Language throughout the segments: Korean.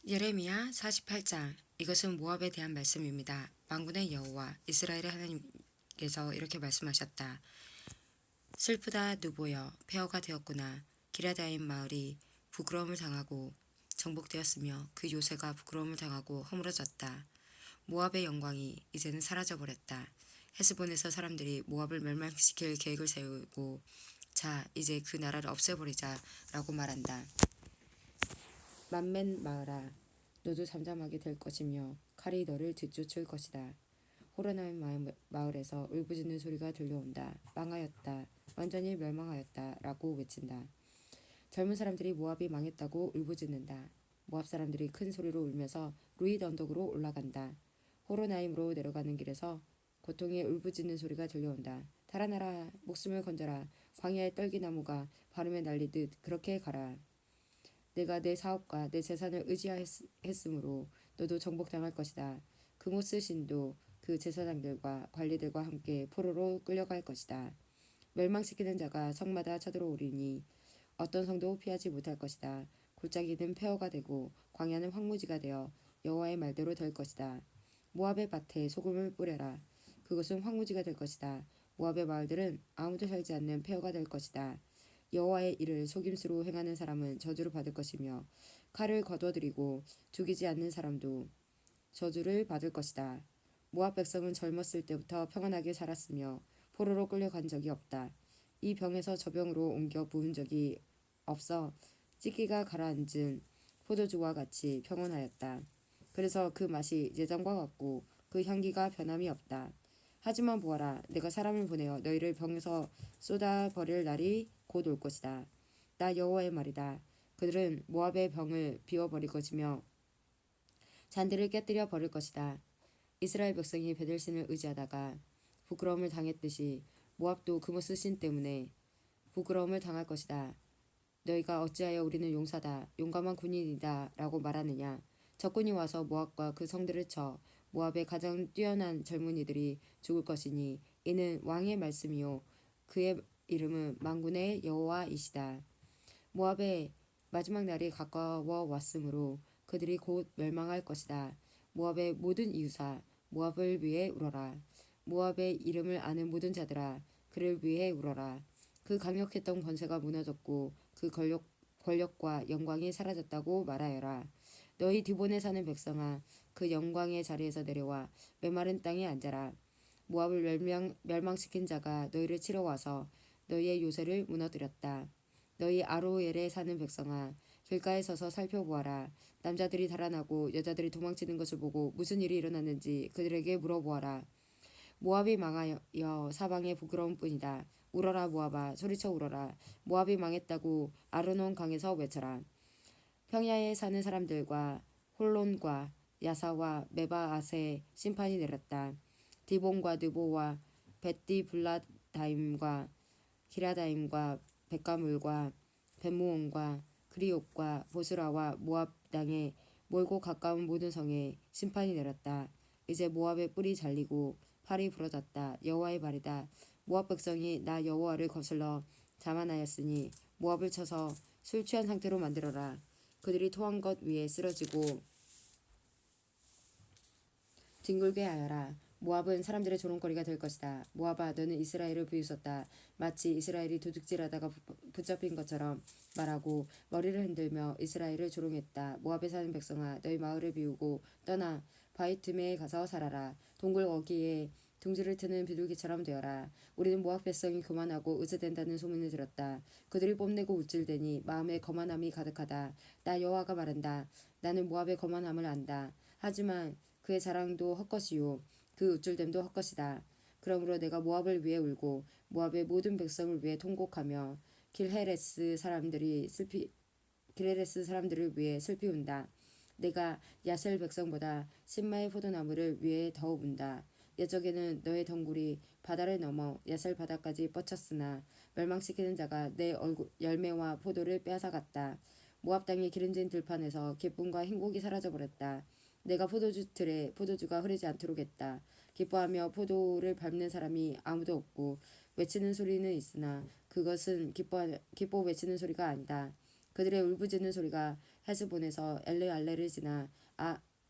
예레미야 48장. 이것은 모압에 대한 말씀입니다. 만군의 여호와 이스라엘의 하나님께서 이렇게 말씀하셨다. 슬프다 누보여 폐허가 되었구나. 기럇아임 마을이 부끄러움을 당하고 정복되었으며 그 요새가 부끄러움을 당하고 허물어졌다. 모압의 영광이 이제는 사라져버렸다. 헤스본에서 사람들이 모압을 멸망시킬 계획을 세우고 자 이제 그 나라를 없애버리자 라고 말한다. 만멘 마을아 너도 잠잠하게 될 것이며 칼이 너를 뒤쫓을 것이다. 호로나임 마을에서 울부짖는 소리가 들려온다. 망하였다. 완전히 멸망하였다. 라고 외친다. 젊은 사람들이 모압이 망했다고 울부짖는다. 모압 사람들이 큰 소리로 울면서 루잇 언덕으로 올라간다. 호로나임으로 내려가는 길에서 고통의 울부짖는 소리가 들려온다. 달아나라. 목숨을 건져라. 광야의 떨기나무가 바람에 날리듯 그렇게 가라. 내가 내 사업과 내 재산을 의지하였으므로 너도 정복당할 것이다. 그모스 신도 그 제사장들과 관리들과 함께 포로로 끌려갈 것이다. 멸망시키는 자가 성마다 쳐들어오리니 어떤 성도 피하지 못할 것이다. 골짜기는 폐허가 되고 광야는 황무지가 되어 여호와의 말대로 될 것이다. 모압의 밭에 소금을 뿌려라. 그것은 황무지가 될 것이다. 모압의 마을들은 아무도 살지 않는 폐허가 될 것이다. 여호와의 일을 속임수로 행하는 사람은 저주를 받을 것이며 칼을 거둬들이고 죽이지 않는 사람도 저주를 받을 것이다. 모압 백성은 젊었을 때부터 평안하게 살았으며 포로로 끌려간 적이 없다. 이 병에서 저 병으로 옮겨 부은 적이 없어 찌기가 가라앉은 포도주와 같이 평온하였다. 그래서 그 맛이 예전과 같고 그 향기가 변함이 없다. 하지만 보아라, 내가 사람을 보내어 너희를 병에서 쏟아버릴 날이 곧 올 것이다. 나 여호와의 말이다. 그들은 모압의 병을 비워버릴 것이며 잔디를 깨뜨려 버릴 것이다. 이스라엘 백성이 베델신을 의지하다가 부끄러움을 당했듯이 모압도 그모스 신 때문에 부끄러움을 당할 것이다. 너희가 어찌하여 우리는 용사다, 용감한 군인이다 라고 말하느냐. 적군이 와서 모압과 그 성들을 쳐 모압의 가장 뛰어난 젊은이들이 죽을 것이니 이는 왕의 말씀이요 그의 이름은 만군의 여호와이시다. 모압의 마지막 날이 가까워 왔으므로 그들이 곧 멸망할 것이다. 모압의 모든 이웃아 모압을 위해 울어라. 모압의 이름을 아는 모든 자들아 그를 위해 울어라. 그 강력했던 권세가 무너졌고 그 권력과 영광이 사라졌다고 말하여라. 너희 디본에 사는 백성아 그 영광의 자리에서 내려와 메마른 땅에 앉아라. 모압을 멸망시킨 자가 너희를 치러 와서 너희의 요새를 무너뜨렸다. 너희 아로엘에 사는 백성아 길가에 서서 살펴보아라. 남자들이 달아나고 여자들이 도망치는 것을 보고 무슨 일이 일어났는지 그들에게 물어보아라. 모압이 망하여 사방에 부끄러운 뿐이다. 울어라 모압아 소리쳐 울어라. 모압이 망했다고 아르논 강에서 외쳐라. 평야에 사는 사람들과 홀론과 야사와 메바앗에 심판이 내렸다. 디본과 느보와 벳디블라다임과 기라다임과 백가물과 벳무온과 그리옥과 보스라와 모압 땅에 멀고 가까운 모든 성에 심판이 내렸다. 이제 모압의 뿔이 잘리고 팔이 부러졌다. 여호와의 말이다. 모압 백성이 나 여호와를 거슬러 자만하였으니 모압을 쳐서 술 취한 상태로 만들어라. 그들이 토한 것 위에 쓰러지고 뒹굴게 하여라. 모압은 사람들의 조롱거리가 될 것이다. 모압아 너는 이스라엘을 비웃었다. 마치 이스라엘이 도둑질하다가 붙잡힌 것처럼 말하고 머리를 흔들며 이스라엘을 조롱했다. 모압에 사는 백성아 너희 마을을 비우고 떠나 바위 틈에 가서 살아라. 동굴 어귀에 둥지를 트는 비둘기처럼 되어라. 우리는 모압 백성이 교만하고 의지된다는 소문을 들었다. 그들이 뽐내고 우쭐대니 마음에 거만함이 가득하다. 나 여호와가 말한다. 나는 모압의 거만함을 안다. 하지만 그의 자랑도 헛것이요 그 우쭐됨도 헛것이다. 그러므로 내가 모압을 위해 울고 모압의 모든 백성을 위해 통곡하며 길헤레스 사람들을 위해 슬피 운다. 내가 야셀 백성보다 신마의 포도나무를 위해 더 운다. 옛적에는 너의 덩굴이 바다를 넘어 야셀 바다까지 뻗쳤으나 멸망시키는 자가 내 열매와 포도를 빼앗아갔다. 모압 땅의 기름진 들판에서 기쁨과 행복이 사라져버렸다. 내가 포도주 틀에 포도주가 흐르지 않도록 했다. 기뻐하며 포도를 밟는 사람이 아무도 없고 외치는 소리는 있으나 그것은 기뻐 외치는 소리가 아니다. 그들의 울부짖는 소리가 헤스본에서 엘르알레를 지나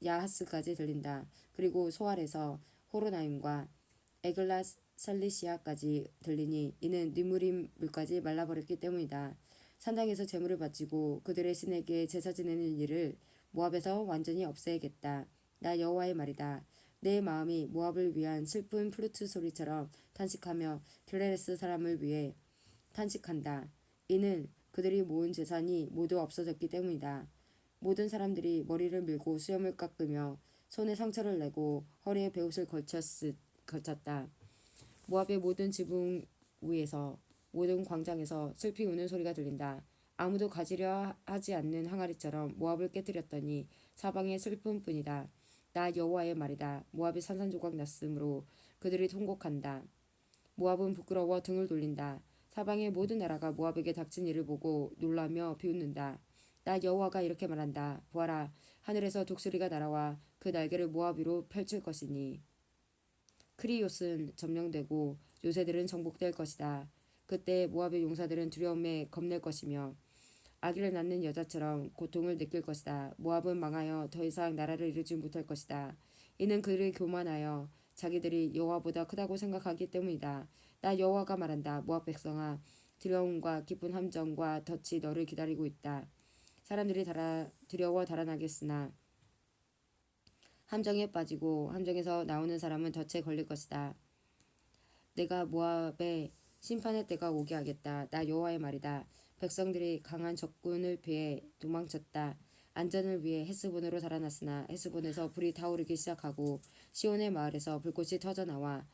야하스까지 들린다. 그리고 소알에서 호로나임과 에글라 살리시아까지 들리니 이는 느무림 물까지 말라버렸기 때문이다. 산당에서 제물을 바치고 그들의 신에게 제사 지내는 일을 모압에서 완전히 없애야겠다. 나 여호와의 말이다. 내 마음이 모압을 위한 슬픈 플루트 소리처럼 탄식하며 길레레스 사람을 위해 탄식한다. 이는 그들이 모은 재산이 모두 없어졌기 때문이다. 모든 사람들이 머리를 밀고 수염을 깎으며 손에 상처를 내고 허리에 베옷을 걸쳤다. 모압의 모든 지붕 위에서 모든 광장에서 슬피 우는 소리가 들린다. 아무도 가지려 하지 않는 항아리처럼 모압을 깨뜨렸더니 사방의 슬픔뿐이다. 나 여호와의 말이다. 모압이 산산조각 났으므로 그들이 통곡한다. 모압은 부끄러워 등을 돌린다. 사방의 모든 나라가 모압에게 닥친 일을 보고 놀라며 비웃는다. 나 여호와가 이렇게 말한다. 보아라, 하늘에서 독수리가 날아와 그 날개를 모압 위로 펼칠 것이니 크리옷은 점령되고 요새들은 정복될 것이다. 그때 모압의 용사들은 두려움에 겁낼 것이며 아기를 낳는 여자처럼 고통을 느낄 것이다. 모압은 망하여 더 이상 나라를 이루지 못할 것이다. 이는 그들이 교만하여 자기들이 여호와보다 크다고 생각하기 때문이다. 나 여호와가 말한다. 모압 백성아, 두려움과 깊은 함정과 덫이 너를 기다리고 있다. 사람들이 두려워 달아나겠으나 함정에 빠지고 함정에서 나오는 사람은 덫에 걸릴 것이다. 내가 모압의 심판의 때가 오게 하겠다. 나 여호와의 말이다. 백성들이 강한 적군을 피해 도망쳤다. 안전을 위해 헤스본으로 달아났으나 헤스본에서 불이 타오르기 시작하고 시온의 마을에서 불꽃이 터져나와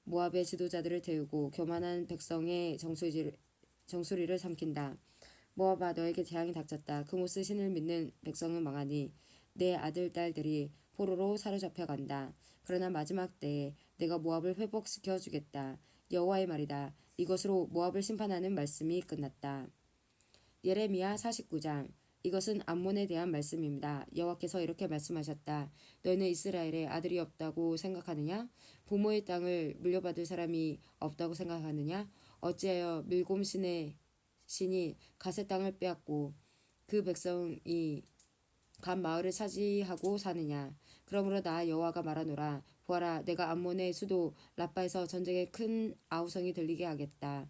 모압의 지도자들을 태우고 교만한 백성의 정수리를 삼킨다. 모압아, 너에게 재앙이 닥쳤다. 그모스 신을 믿는 백성은 망하니 내 아들 딸들이 포로로 사로잡혀 간다. 그러나 마지막 때에 내가 모압을 회복시켜 주겠다. 여호와의 말이다. 이것으로 모압을 심판하는 말씀이 끝났다. 예레미야 49장. 이것은 암몬에 대한 말씀입니다. 여호와께서 이렇게 말씀하셨다. 너희는 이스라엘에 아들이 없다고 생각하느냐? 부모의 땅을 물려받을 사람이 없다고 생각하느냐? 어찌하여 밀곰 신이 갓의 땅을 빼앗고 그 백성이 갓 마을을 차지하고 사느냐? 그러므로 나 여호와가 말하노라. 보아라, 내가 암몬의 수도 라빠에서 전쟁의 큰 아우성이 들리게 하겠다.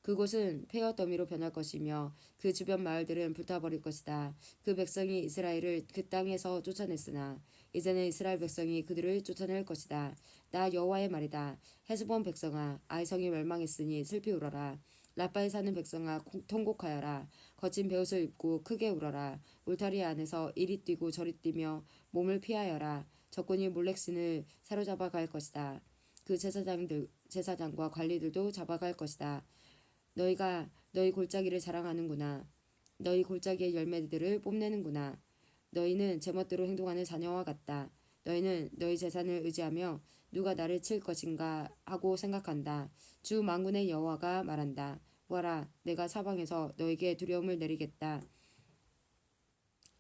그곳은 폐허 더미로 변할 것이며 그 주변 마을들은 불타버릴 것이다. 그 백성이 이스라엘을 그 땅에서 쫓아냈으나 이제는 이스라엘 백성이 그들을 쫓아낼 것이다. 나 여호와의 말이다. 헤스본 백성아, 아이성이 멸망했으니 슬피 울어라. 라빠에 사는 백성아, 통곡하여라. 거친 베옷을 입고 크게 울어라. 울타리 안에서 이리 뛰고 저리 뛰며 몸을 피하여라. 적군이 몰렉신을 사로잡아 갈 것이다. 그 제사장과 관리들도 잡아갈 것이다. 너희가 너희 골짜기를 자랑하는구나. 너희 골짜기의 열매들을 뽐내는구나. 너희는 제멋대로 행동하는 자녀와 같다. 너희는 너희 재산을 의지하며 누가 나를 칠 것인가 하고 생각한다. 주 만군의 여호와가 말한다. 보아라, 내가 사방에서 너에게 두려움을 내리겠다.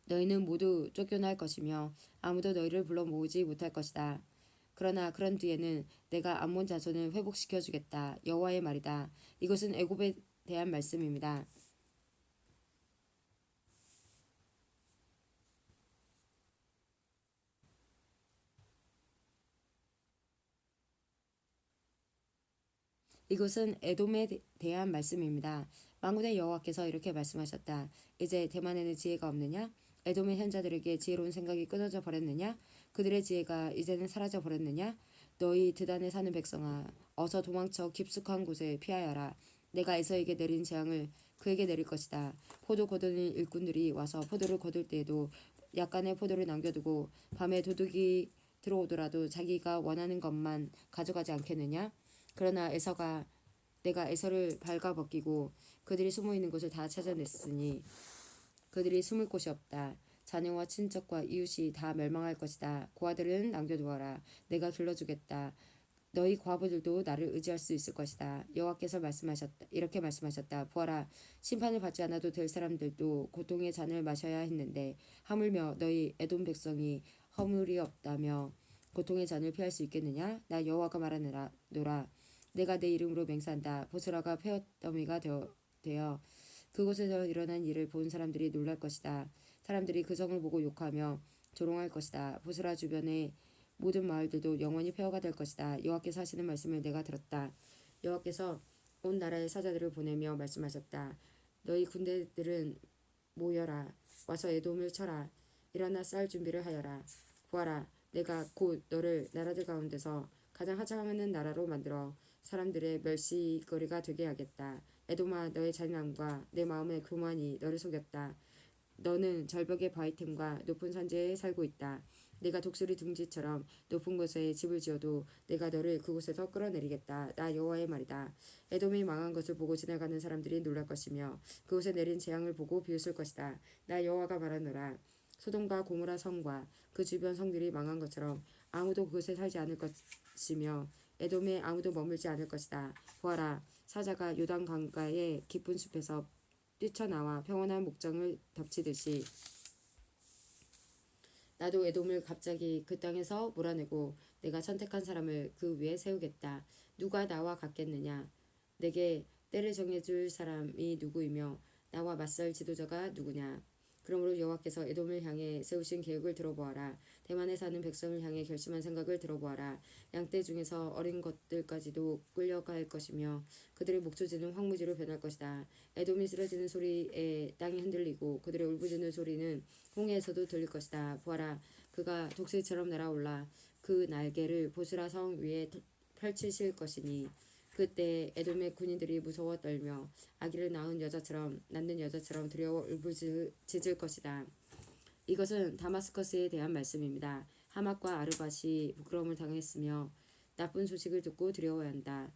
너희는 모두 쫓겨날 것이며 아무도 너희를 불러 모으지 못할 것이다. 그러나 그런 뒤에는 내가 암몬 자손을 회복시켜 주겠다. 여호와의 말이다. 이것은 애굽에 대한 말씀입니다. 이것은 에돔에 대한 말씀입니다. 만군의 여호와께서 이렇게 말씀하셨다. 이제 대만에는 지혜가 없느냐? 에돔의 현자들에게 지혜로운 생각이 끊어져 버렸느냐? 그들의 지혜가 이제는 사라져 버렸느냐? 너희 드단에 사는 백성아, 어서 도망쳐 깊숙한 곳에 피하여라. 내가 에서에게 내린 재앙을 그에게 내릴 것이다. 포도 거두는 일꾼들이 와서 포도를 거둘 때에도 약간의 포도를 남겨두고 밤에 도둑이 들어오더라도 자기가 원하는 것만 가져가지 않겠느냐? 그러나 내가 에서를 발가벗기고 그들이 숨어있는 곳을 다 찾아냈으니 그들이 숨을 곳이 없다. 자녀와 친척과 이웃이 다 멸망할 것이다. 고아들은 남겨두어라. 내가 길러주겠다. 너희 과부들도 나를 의지할 수 있을 것이다. 여호와께서 이렇게 말씀하셨다. 보아라, 심판을 받지 않아도 될 사람들도 고통의 잔을 마셔야 했는데 하물며 너희 에돔 백성이 허물이 없다며 고통의 잔을 피할 수 있겠느냐? 나 여호와가 말하노라. 내가 내 이름으로 맹세한다. 보스라가 폐허더미가 되어 그곳에서 일어난 일을 본 사람들이 놀랄 것이다. 사람들이 그 성을 보고 욕하며 조롱할 것이다. 보스라 주변의 모든 마을들도 영원히 폐허가 될 것이다. 여호와께서 하시는 말씀을 내가 들었다. 여호와께서 온 나라의 사자들을 보내며 말씀하셨다. 너희 군대들은 모여라. 와서 에돔을 쳐라. 일어나 싸울 준비를 하여라. 보아라. 내가 곧 너를 나라들 가운데서 가장 하찮은 나라로 만들어 사람들의 멸시거리가 되게 하겠다. 에돔아, 너의 잔인함과 내 마음의 교만이 너를 속였다. 너는 절벽의 바위틈과 높은 산지에 살고 있다. 내가 독수리 둥지처럼 높은 곳에 집을 지어도 내가 너를 그곳에서 끌어내리겠다. 나 여호와의 말이다. 에돔이 망한 것을 보고 지나가는 사람들이 놀랄 것이며 그곳에 내린 재앙을 보고 비웃을 것이다. 나 여호와가 말하노라. 소돔과 고모라 성과 그 주변 성들이 망한 것처럼 아무도 그곳에 살지 않을 것이며 에돔에 아무도 머물지 않을 것이다. 보아라, 사자가 요단 강가의 깊은 숲에서 뛰쳐나와 평온한 목장을 덮치듯이 나도 에돔을 갑자기 그 땅에서 몰아내고 내가 선택한 사람을 그 위에 세우겠다. 누가 나와 같겠느냐? 내게 때를 정해줄 사람이 누구이며 나와 맞설 지도자가 누구냐? 그러므로 여호와께서 에돔을 향해 세우신 계획을 들어보아라. 대만에 사는 백성을 향해 결심한 생각을 들어보아라. 양떼 중에서 어린 것들까지도 끌려갈 것이며 그들의 목조지는 황무지로 변할 것이다. 에돔이 쓰러지는 소리에 땅이 흔들리고 그들의 울부짖는 소리는 홍해에서도 들릴 것이다. 보아라, 그가 독수리처럼 날아올라 그 날개를 보스라 성 위에 펼치실 것이니 그때 에돔의 군인들이 무서워 떨며 아기를 낳는 여자처럼 두려워 울부짖을 것이다. 이것은 다마스커스에 대한 말씀입니다. 하맛과 아르밧이 부끄러움을 당했으며 나쁜 소식을 듣고 두려워야 한다.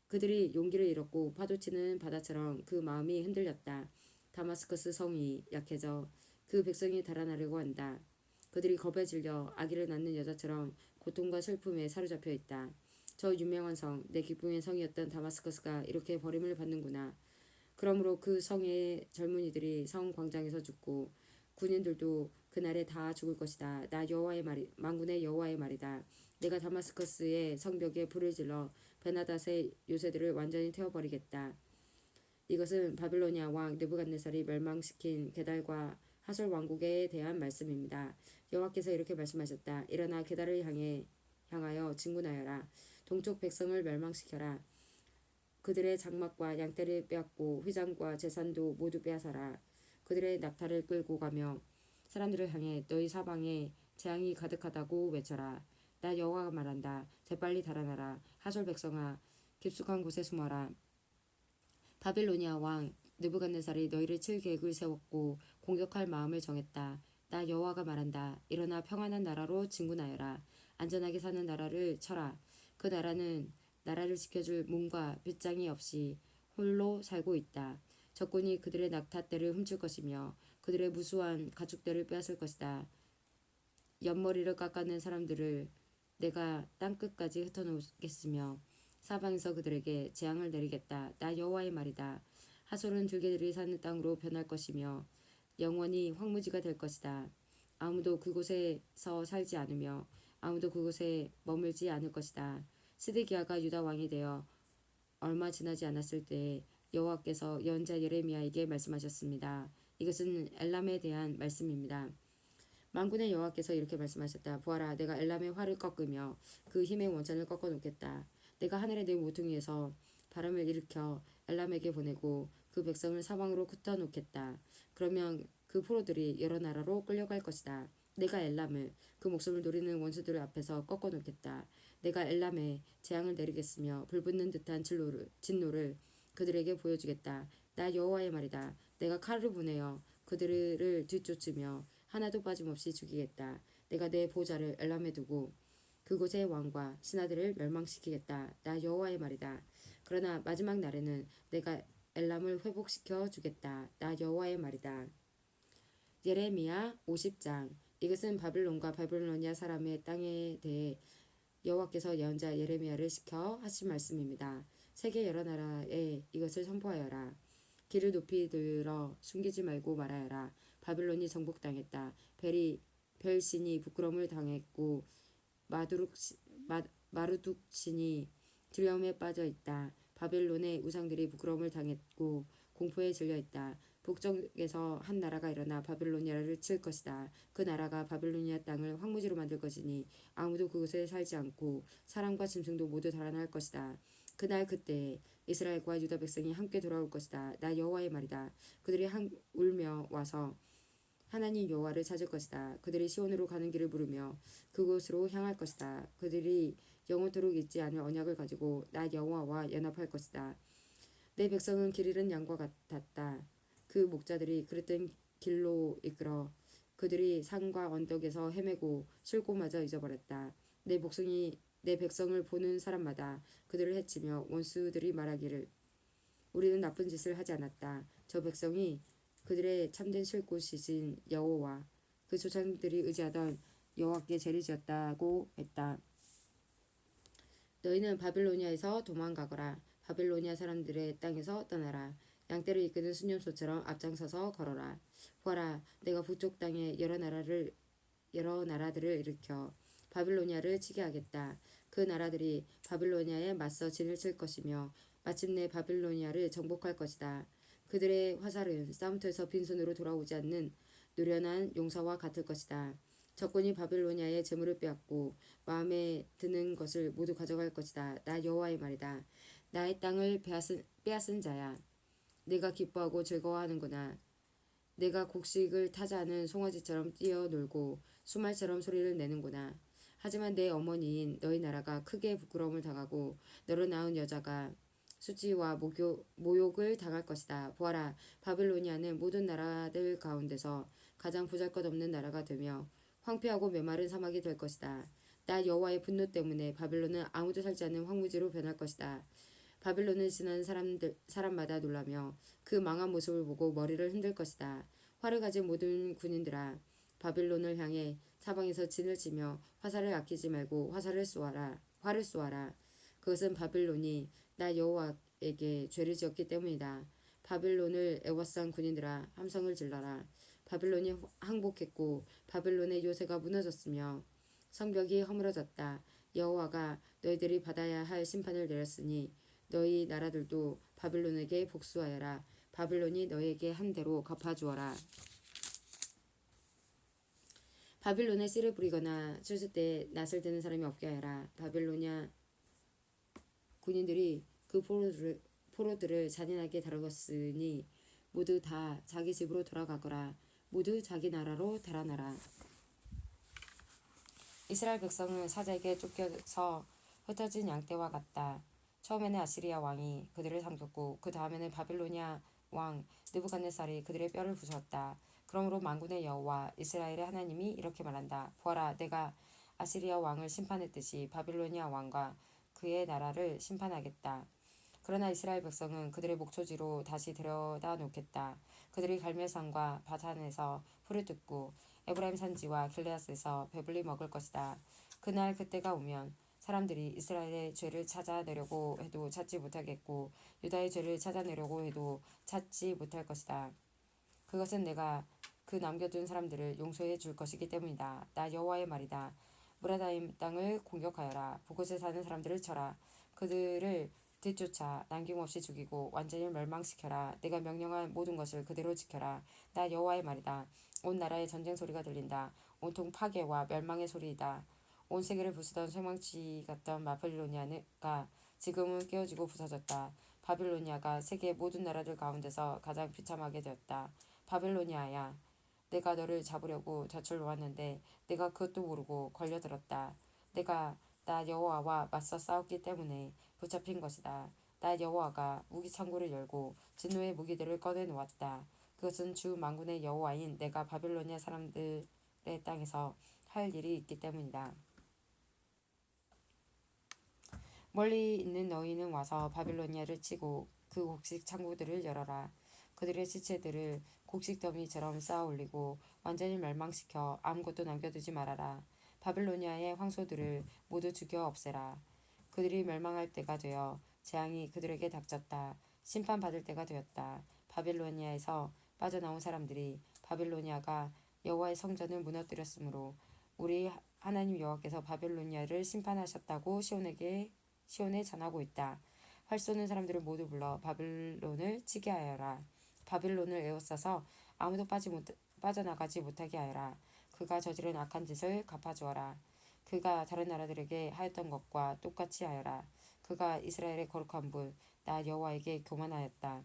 그들이 용기를 잃었고 파도치는 바다처럼 그 마음이 흔들렸다. 다마스커스 성이 약해져 그 백성이 달아나려고 한다. 그들이 겁에 질려 아기를 낳는 여자처럼 고통과 슬픔에 사로잡혀 있다. 저 유명한 성, 내 기쁨의 성이었던 다마스커스가 이렇게 버림을 받는구나. 그러므로 그 성의 젊은이들이 성 광장에서 죽고 군인들도 그날에 다 죽을 것이다. 나 여호와의 말이 만군의 여호와의 말이다. 내가 다마스커스의 성벽에 불을 질러 베나닷의 요새들을 완전히 태워버리겠다. 이것은 바빌로니아 왕 느부갓네살이 멸망시킨 게달과 하솔 왕국에 대한 말씀입니다. 여호와께서 이렇게 말씀하셨다. 일어나 게달을 향하여 진군하여라. 동쪽 백성을 멸망시켜라. 그들의 장막과 양떼를 빼앗고 휘장과 재산도 모두 빼앗아라. 그들의 낙타를 끌고 가며 사람들을 향해 너희 사방에 재앙이 가득하다고 외쳐라. 나 여호와가 말한다. 재빨리 달아나라. 하솔 백성아, 깊숙한 곳에 숨어라. 바빌로니아 왕 느부갓네살이 너희를 칠 계획을 세웠고 공격할 마음을 정했다. 나 여호와가 말한다. 일어나 평안한 나라로 진군하여라. 안전하게 사는 나라를 쳐라. 그 나라는 나라를 지켜줄 문과 빗장이 없이 홀로 살고 있다. 적군이 그들의 낙타떼를 훔칠 것이며 그들의 무수한 가축들을 빼앗을 것이다. 옆머리를 깎아낸 사람들을 내가 땅끝까지 흩어놓겠으며 사방에서 그들에게 재앙을 내리겠다. 나 여호와의 말이다. 하솔은 들개들이 사는 땅으로 변할 것이며 영원히 황무지가 될 것이다. 아무도 그곳에서 살지 않으며 아무도 그곳에 머물지 않을 것이다. 시드기야가 유다 왕이 되어 얼마 지나지 않았을 때 여호와께서 예언자 예레미야에게 말씀하셨습니다. 이것은 엘람에 대한 말씀입니다. 만군의 여호와께서 이렇게 말씀하셨다. 보아라, 내가 엘람의 활을 꺾으며 그 힘의 원천을 꺾어놓겠다. 내가 하늘의 네 모퉁이에서 바람을 일으켜 엘람에게 보내고 그 백성을 사방으로 흩어놓겠다. 그러면 그 포로들이 여러 나라로 끌려갈 것이다. 내가 엘람을 그 목숨을 노리는 원수들 앞에서 꺾어놓겠다. 내가 엘람에 재앙을 내리겠으며 불붙는 듯한 진노를 그들에게 보여주겠다. 나 여호와의 말이다. 내가 칼을 보내어 그들을 뒤쫓으며 하나도 빠짐없이 죽이겠다. 내가 내 보좌를 엘람에 두고 그곳의 왕과 신하들을 멸망시키겠다. 나 여호와의 말이다. 그러나 마지막 날에는 내가 엘람을 회복시켜 주겠다. 나 여호와의 말이다. 예레미야 50장. 이것은 바빌론과 바빌로니아 사람의 땅에 대해 여호와께서 예언자 예레미야를 시켜 하신 말씀입니다. 세계 여러 나라에 이것을 선포하여라. 귀를 높이 들어 숨기지 말고 말하여라. 바빌론이 정복당했다. 벨신이 부끄러움을 당했고 마르둑신이 두려움에 빠져 있다. 바벨론의 우상들이 부끄러움을 당했고 공포에 질려 있다. 북쪽에서 한 나라가 일어나 바빌로니아를 칠 것이다. 그 나라가 바빌로니아 땅을 황무지로 만들 것이니 아무도 그곳에 살지 않고 사람과 짐승도 모두 달아날 것이다. 그날 그때 이스라엘과 유다 백성이 함께 돌아올 것이다. 나 여호와의 말이다. 그들이 울며 와서 하나님 여호와를 찾을 것이다. 그들이 시온으로 가는 길을 물으며 그곳으로 향할 것이다. 그들이 영원토록 잊지 않을 언약을 가지고 나 여호와와 연합할 것이다. 내 백성은 길 잃은 양과 같았다. 그 목자들이 그릇된 길로 이끌어 그들이 산과 언덕에서 헤매고 쉴곳마저 잊어버렸다. 내 백성을 보는 사람마다 그들을 해치며 원수들이 말하기를 우리는 나쁜 짓을 하지 않았다. 저 백성이 그들의 참된 쉴 곳이신 여호와 그 조상들이 의지하던 여호와께 죄를 지었다고 했다. 너희는 바빌로니아에서 도망가거라. 바빌로니아 사람들의 땅에서 떠나라. 양떼를 이끄는 순념소처럼 앞장서서 걸어라. 보아라, 내가 북쪽 땅에 여러 나라들을 일으켜 바빌로니아를 치게 하겠다. 그 나라들이 바빌로니아에 맞서 진을 칠 것이며 마침내 바빌로니아를 정복할 것이다. 그들의 화살은 싸움터에서 빈손으로 돌아오지 않는 노련한 용사와 같을 것이다. 적군이 바빌로니아의 재물을 빼앗고 마음에 드는 것을 모두 가져갈 것이다. 나 여호와의 말이다. 나의 땅을 빼앗은 자야. 내가 기뻐하고 즐거워하는구나. 내가 곡식을 타자는 송아지처럼 뛰어놀고 수말처럼 소리를 내는구나. 하지만 내 어머니인 너희 나라가 크게 부끄러움을 당하고 너를 낳은 여자가 수치와 모욕을 당할 것이다. 보아라, 바빌로니아는 모든 나라들 가운데서 가장 보잘것없는 나라가 되며 황폐하고 메마른 사막이 될 것이다. 나 여호와의 분노 때문에 바빌론은 아무도 살지 않는 황무지로 변할 것이다. 바빌론을 지나는 사람마다 놀라며 그 망한 모습을 보고 머리를 흔들 것이다. 활을 가진 모든 군인들아, 바빌론을 향해 사방에서 진을 치며 화살을 아끼지 말고 활을 쏘아라. 그것은 바빌론이 나 여호와에게 죄를 지었기 때문이다. 바빌론을 애워싼 군인들아, 함성을 질러라. 바빌론이 항복했고 바빌론의 요새가 무너졌으며 성벽이 허물어졌다. 여호와가 너희들이 받아야 할 심판을 내렸으니 너희 나라들도 바빌론에게 복수하여라. 바빌론이 너희에게 한 대로 갚아주어라. 바빌론에 씨를 뿌리거나 추수 때 낫을 드는 사람이 없게 하여라. 바빌로니아 군인들이 그 포로들을 잔인하게 다루었으니 모두 다 자기 집으로 돌아가거라. 모두 자기 나라로 달아나라. 이스라엘 백성은 사자에게 쫓겨서 흩어진 양떼와 같다. 처음에는 아시리아 왕이 그들을 삼켰고 그 다음에는 바빌로니아 왕 느부갓네살이 그들의 뼈를 부수었다. 그러므로 만군의 여호와 이스라엘의 하나님이 이렇게 말한다. 보아라, 내가 아시리아 왕을 심판했듯이 바빌로니아 왕과 그의 나라를 심판하겠다. 그러나 이스라엘 백성은 그들의 목초지로 다시 데려다 놓겠다. 그들이 갈멜산과 바산에서 풀을 뜯고 에브라임 산지와 길르앗에서 배불리 먹을 것이다. 그날 그때가 오면 사람들이 이스라엘의 죄를 찾아내려고 해도 찾지 못하겠고 유다의 죄를 찾아내려고 해도 찾지 못할 것이다. 그것은 내가 그 남겨둔 사람들을 용서해 줄 것이기 때문이다. 나 여호와의 말이다. 무라다임 땅을 공격하여라. 그곳에 사는 사람들을 쳐라. 그들을 뒤쫓아 남김없이 죽이고 완전히 멸망시켜라. 내가 명령한 모든 것을 그대로 지켜라. 나 여호와의 말이다. 온 나라에 전쟁 소리가 들린다. 온통 파괴와 멸망의 소리이다. 온 세계를 부수던 쇠망치 같던 바빌로니아가 지금은 깨어지고 부서졌다. 바빌로니아가 세계 모든 나라들 가운데서 가장 비참하게 되었다. 바빌로니아야, 내가 너를 잡으려고 덫을 놓았는데 내가 그것도 모르고 걸려들었다. 내가 나 여호와와 맞서 싸웠기 때문에 붙잡힌 것이다. 나 여호와가 무기 창고를 열고 진노의 무기들을 꺼내 놓았다. 그것은 주 만군의 여호와인 내가 바빌로니아 사람들의 땅에서 할 일이 있기 때문이다. 멀리 있는 너희는 와서 바빌로니아를 치고 그 곡식 창고들을 열어라. 그들의 시체들을 곡식 더미처럼 쌓아 올리고 완전히 멸망시켜 아무것도 남겨두지 말아라. 바빌로니아의 황소들을 모두 죽여 없애라. 그들이 멸망할 때가 되어 재앙이 그들에게 닥쳤다. 심판받을 때가 되었다. 바빌로니아에서 빠져나온 사람들이 바빌로니아가 여호와의 성전을 무너뜨렸으므로 우리 하나님 여호와께서 바빌로니아를 심판하셨다고 시온에 전하고 있다. 활 쏘는 사람들을 모두 불러 바빌론을 치게 하여라. 바빌론을 에워싸서 아무도 빠져나가지 못하게 하여라. 그가 저지른 악한 짓을 갚아주어라. 그가 다른 나라들에게 하였던 것과 똑같이 하여라. 그가 이스라엘의 거룩한 분, 나 여호와에게 교만하였다.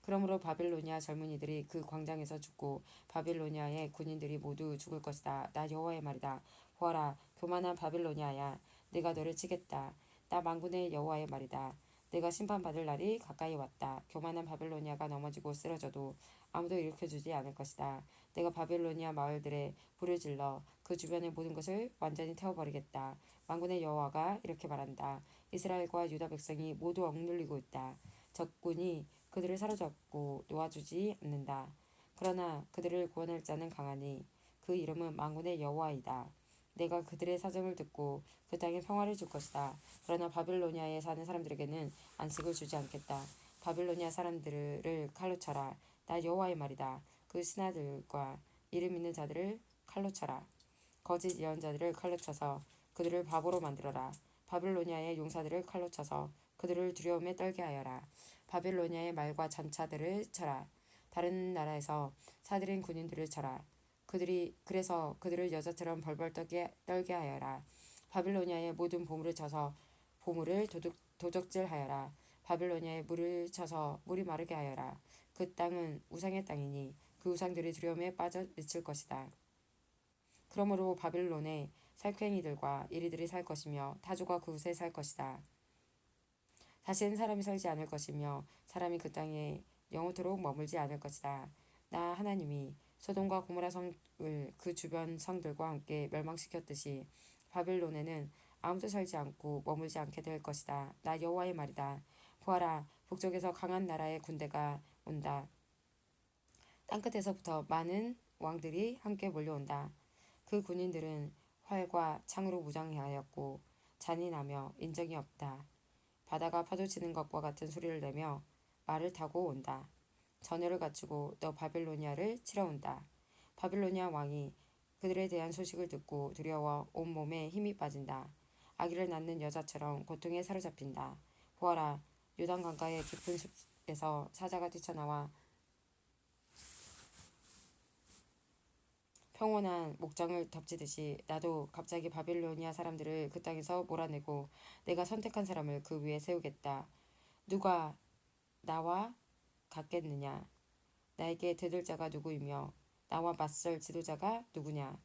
그러므로 바빌로니아 젊은이들이 그 광장에서 죽고 바빌로니아의 군인들이 모두 죽을 것이다. 나 여호와의 말이다. 보아라, 교만한 바빌로니아야, 내가 너를 치겠다. 나 만군의 여호와의 말이다. 내가 심판받을 날이 가까이 왔다. 교만한 바빌로니아가 넘어지고 쓰러져도 아무도 일으켜주지 않을 것이다. 내가 바빌로니아 마을들에 불을 질러 그 주변의 모든 것을 완전히 태워버리겠다. 만군의 여호와가 이렇게 말한다. 이스라엘과 유다 백성이 모두 억눌리고 있다. 적군이 그들을 사로잡고 놓아주지 않는다. 그러나 그들을 구원할 자는 강하니 그 이름은 만군의 여호와이다. 내가 그들의 사정을 듣고 그 땅에 평화를 줄 것이다. 그러나 바빌로니아에 사는 사람들에게는 안식을 주지 않겠다. 바빌로니아 사람들을 칼로 쳐라. 나 여호와의 말이다. 그 신하들과 이름 있는 자들을 칼로 쳐라. 거짓 예언자들을 칼로 쳐서 그들을 바보로 만들어라. 바빌로니아의 용사들을 칼로 쳐서 그들을 두려움에 떨게 하여라. 바빌로니아의 말과 전차들을 쳐라. 다른 나라에서 사들인 군인들을 쳐라. 그래서 그들을 여자처럼 벌벌 떨게 하여라. 바빌로니아의 모든 보물을 쳐서 보물을 도적질하여라. 바빌로니아의 물을 쳐서 물이 마르게 하여라. 그 땅은 우상의 땅이니 그 우상들이 두려움에 빠져 미칠 것이다. 그러므로 바빌론에 살쾡이들과 이리들이 살 것이며 타조가 그곳에 살 것이다. 다시는 사람이 살지 않을 것이며 사람이 그 땅에 영원토록 머물지 않을 것이다. 나 하나님이 소돔과 고모라 성을 그 주변 성들과 함께 멸망시켰듯이 바빌론에는 아무도 살지 않고 머물지 않게 될 것이다. 나 여호와의 말이다. 보아라, 북쪽에서 강한 나라의 군대가 온다. 땅끝에서부터 많은 왕들이 함께 몰려온다. 그 군인들은 활과 창으로 무장하였고 잔인하며 인정이 없다. 바다가 파도치는 것과 같은 소리를 내며 말을 타고 온다. 전열을 갖추고 너 바빌로니아를 치러 온다. 바빌로니아 왕이 그들에 대한 소식을 듣고 두려워 온몸에 힘이 빠진다. 아기를 낳는 여자처럼 고통에 사로잡힌다. 보아라, 요단 강가의 깊은 숲에서 사자가 뛰쳐나와 평온한 목장을 덮치듯이 나도 갑자기 바빌로니아 사람들을 그 땅에서 몰아내고 내가 선택한 사람을 그 위에 세우겠다. 누가 나와 같겠느냐? 나에게 대들 자가 누구이며 나와 맞설 지도자가 누구냐?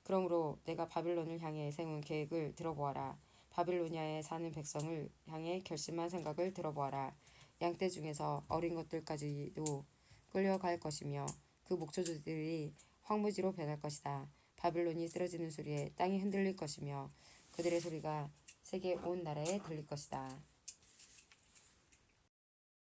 그러므로 내가 바빌론을 향해 세운 계획을 들어보아라. 바빌로니아에 사는 백성을 향해 결심한 생각을 들어보아라. 양떼 중에서 어린 것들까지도 끌려갈 것이며 그 목초들이 황무지로 변할 것이다. 바빌론이 쓰러지는 소리에 땅이 흔들릴 것이며 그들의 소리가 세계 온 나라에 들릴 것이다.